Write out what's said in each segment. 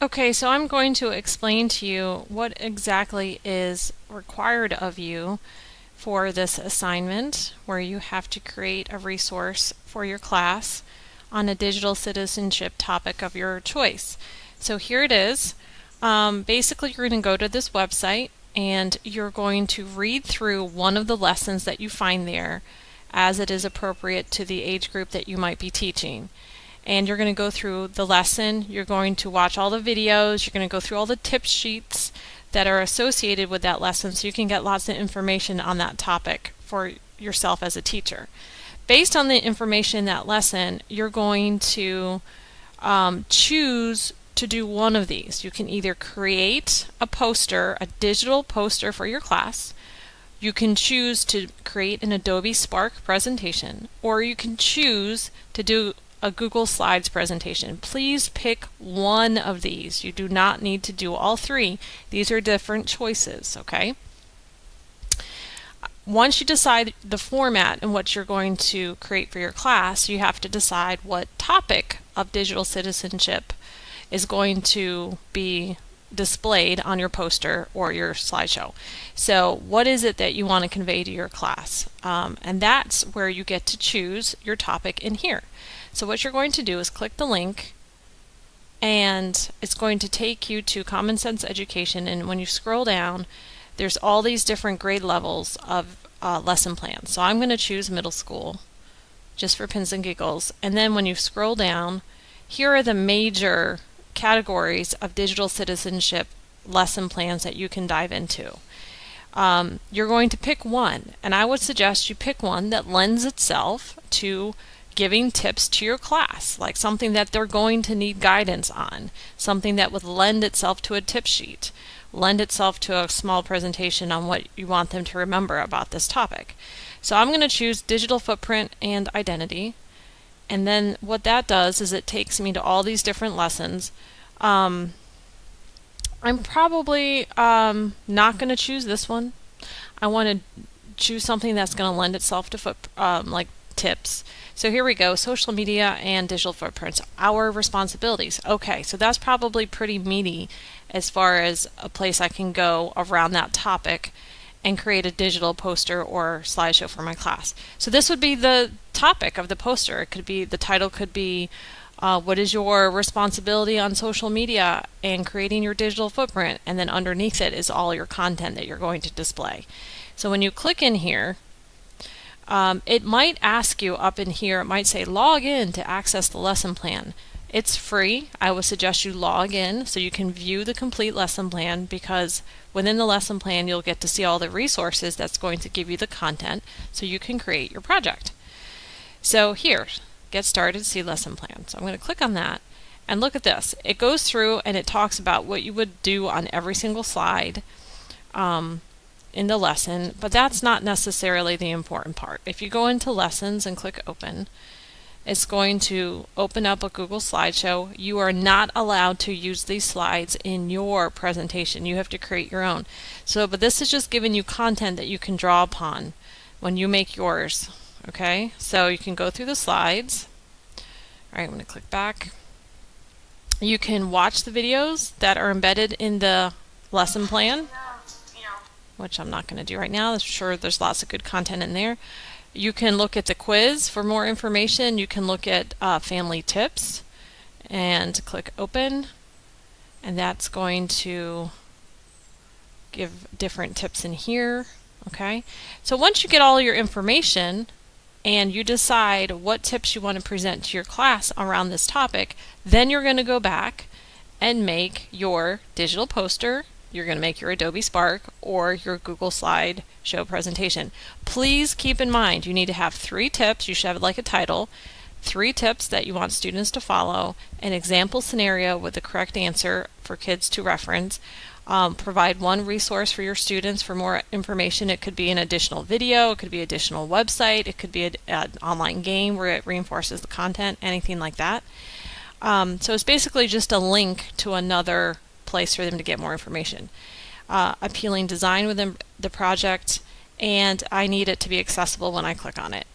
Okay, so I'm going to explain to you what exactly is required of you for this assignment, where you have to create a resource for your class on a digital citizenship topic of your choice. So here it is. Basically, you're going to go to this website and you're going to read through one of the lessons that you find there as it is appropriate to the age group that you might be teaching. And you're going to go through the lesson, you're going to watch all the videos, you're going to go through all the tip sheets that are associated with that lesson so you can get lots of information on that topic for yourself as a teacher. Based on the information in that lesson, you're going to choose to do one of these. You can either create a poster, a digital poster for your class, you can choose to create an Adobe Spark presentation, or you can choose to do a Google Slides presentation. Please pick one of these. You do not need to do all three. These are different choices, okay? Once you decide the format and what you're going to create for your class, you have to decide what topic of digital citizenship is going to be displayed on your poster or your slideshow. So what is it that you want to convey to your class? And that's where you get to choose your topic in here. So what you're going to do is click the link and it's going to take you to Common Sense Education, and when you scroll down there's all these different grade levels of lesson plans. So I'm going to choose middle school just for pins and giggles, and then when you scroll down, here are the major categories of digital citizenship lesson plans that you can dive into. You're going to pick one, and I would suggest you pick one that lends itself to giving tips to your class, like something that they're going to need guidance on, something that would lend itself to a tip sheet, lend itself to a small presentation on what you want them to remember about this topic. So I'm going to choose digital footprint and identity, and then what that does is it takes me to all these different lessons. I'm probably not going to choose this one. I want to choose something that's going to lend itself to like tips. So here we go, social media and digital footprints, our responsibilities. Okay, so that's probably pretty meaty as far as a place I can go around that topic and create a digital poster or slideshow for my class. So this would be the topic of the poster. It could be, the title could be what is your responsibility on social media and creating your digital footprint, and then underneath it is all your content that you're going to display. So when you click in here, it might ask you up in here, it might say log in to access the lesson plan. It's free. I would suggest you log in so you can view the complete lesson plan, because within the lesson plan you'll get to see all the resources that's going to give you the content so you can create your project. So here, get started, see lesson plan. So I'm going to click on that and look at this. It goes through and it talks about what you would do on every single slide in the lesson, but that's not necessarily the important part. If you go into lessons and click open, it's going to open up a Google slideshow. You are not allowed to use these slides in your presentation. You have to create your own. So, but this is just giving you content that you can draw upon when you make yours. Okay, so you can go through the slides. All right, I'm going to click back. You can watch the videos that are embedded in the lesson plan, which I'm not going to do right now. I'm sure there's lots of good content in there. You can look at the quiz for more information. You can look at family tips and click open, and that's going to give different tips in here. Okay, so once you get all your information and you decide what tips you want to present to your class around this topic, then you're going to go back and make your digital poster. You're going to make your Adobe Spark or your Google Slide show presentation. Please keep in mind you need to have 3 tips. You should have it like a title. 3 tips that you want students to follow, an example scenario with the correct answer for kids to reference. Provide 1 resource for your students for more information. It could be an additional video, it could be an additional website, it could be an online game where it reinforces the content, anything like that. So it's basically just a link to another place for them to get more information. Appealing design within the project, and I need it to be accessible when I click on it.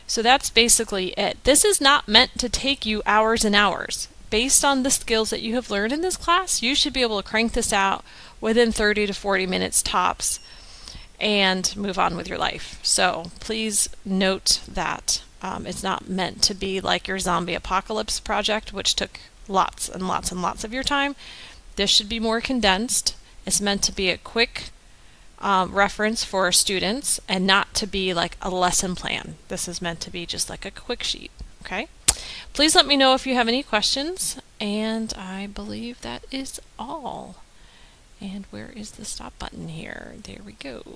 So that's basically it. This is not meant to take you hours and hours. based on the skills that you have learned in this class, you should be able to crank this out within 30 to 40 minutes tops and move on with your life. So please note that it's not meant to be like your zombie apocalypse project, which took lots and lots and lots of your time. This should be more condensed. It's meant to be a quick reference for students and not to be like a lesson plan. This is meant to be just like a quick sheet. Okay? Please let me know if you have any questions, and I believe that is all. And where is the stop button here? There we go.